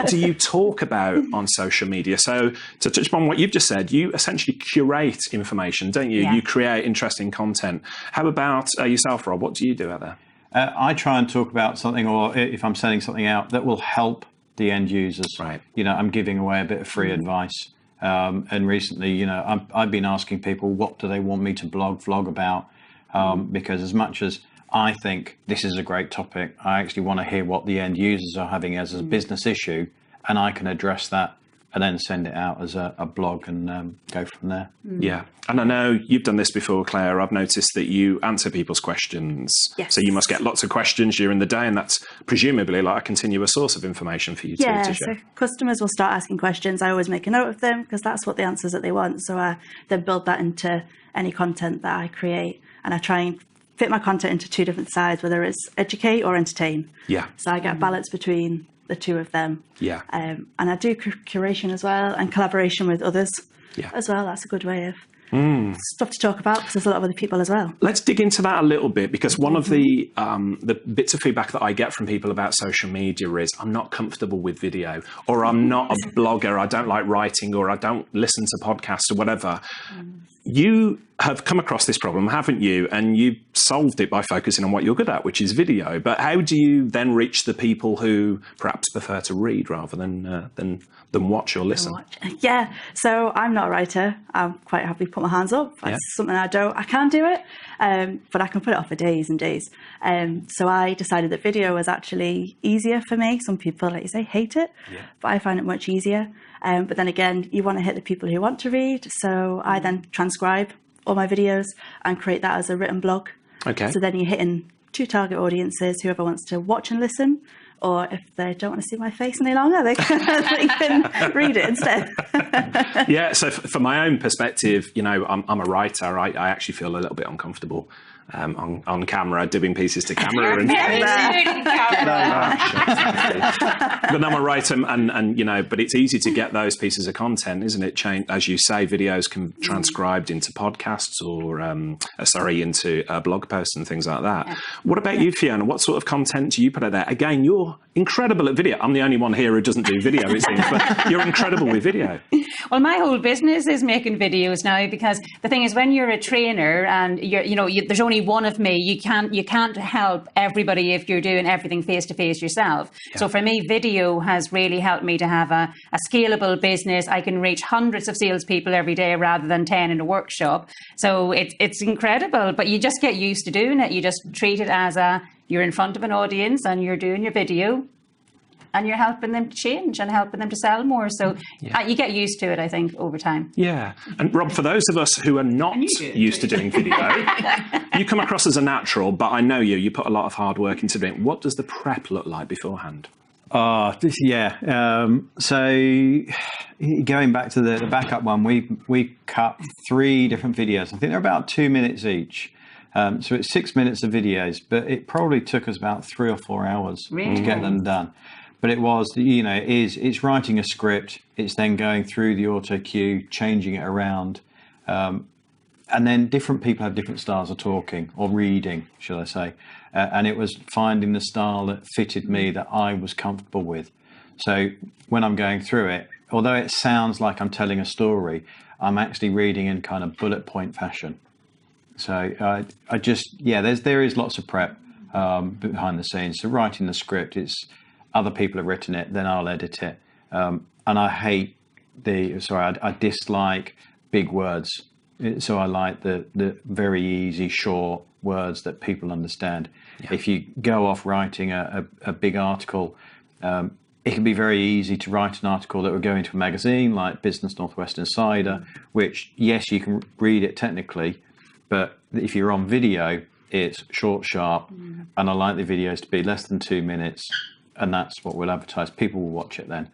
what do you talk about on social media? So to touch upon what you've just said, you essentially curate information, don't you? Yeah. You create interesting content. How about yourself, Rob? What do you do out there? I try and talk about something, or if I'm sending something out, that will help the end users. Right. You know, I'm giving away a bit of free advice. And recently, you know, I've been asking people, what do they want me to vlog about? Because as much as I think this is a great topic, I actually want to hear what the end users are having as a business issue, and I can address that and then send it out as a blog and go from there. Yeah. And I know you've done this before, Claire. I've noticed that you answer people's questions. Yes. So you must get lots of questions during the day, and that's presumably like a continuous source of information for you to share. So customers will start asking questions. I always make a note of them because that's what the answers that they want. So I then build that into any content that I create, and I try and fit my content into two different sides, whether it's educate or entertain. Yeah. So I get a balance between the two of them. Yeah. And I do curation as well, and collaboration with others as well. That's a good way of stuff to talk about because there's a lot of other people as well. Let's dig into that a little bit, because one of the bits of feedback that I get from people about social media is I'm not comfortable with video, or I'm not a blogger, I don't like writing, or I don't listen to podcasts or whatever. You have come across this problem, haven't you? And you solved it by focusing on what you're good at, which is video. But how do you then reach the people who perhaps prefer to read rather than watch or listen? Yeah, so I'm not a writer. I'm quite happy to put my hands up. That's something I can do it, but I can put it off for days and days. So I decided that video was actually easier for me. Some people, like you say, hate it, but I find it much easier. But then again, you want to hit the people who want to read. So I then transcribe all my videos and create that as a written blog. Okay. So then you're hitting two target audiences, whoever wants to watch and listen, or if they don't want to see my face any longer, they can read it instead. Yeah, so from my own perspective, you know, I'm a writer. I actually feel a little bit uncomfortable on camera, doing pieces to camera. And but I'm a writer, and you know, but it's easy to get those pieces of content, isn't it? As you say, videos can be transcribed into podcasts or into blog posts and things like that. Yeah. What about you, Fiona? What sort of content do you put out there? Again, you're incredible at video. I'm the only one here who doesn't do video, it seems, but you're incredible with video. Well, my whole business is making videos now, because the thing is, when you're a trainer and there's only one of me, you can't help everybody if you're doing everything face to face yourself. Yeah. So for me, video has really helped me to have a scalable business. I can reach hundreds of salespeople every day rather than 10 in a workshop. So it's incredible, but you just get used to doing it. You just treat it as you're in front of an audience and you're doing your video, and you're helping them to change and helping them to sell more. So you get used to it, I think, over time. Yeah. And Rob, for those of us who are not used to doing video, you come across as a natural, but I know you put a lot of hard work into doing it. What does the prep look like beforehand? So going back to the backup one, we cut 3 different videos. I think they're about 2 minutes each. So it's 6 minutes of videos, but it probably took us about 3 or 4 hours to get them done. But it was, it's writing a script. It's then going through the auto cue, changing it around. And then different people have different styles of talking or reading, shall I say. And it was finding the style that fitted me, that I was comfortable with. So when I'm going through it, although it sounds like I'm telling a story, I'm actually reading in kind of bullet point fashion. So there is lots of prep behind the scenes. So writing the script, it's other people have written it, then I'll edit it. And I dislike big words. So I like the very easy, short words that people understand. Yeah. If you go off writing a big article, it can be very easy to write an article that would go into a magazine like Business Northwest Insider, which, yes, you can read it technically, but if you're on video, it's short, sharp, and I like the videos to be less than 2 minutes, and that's what we'll advertise. People will watch it then.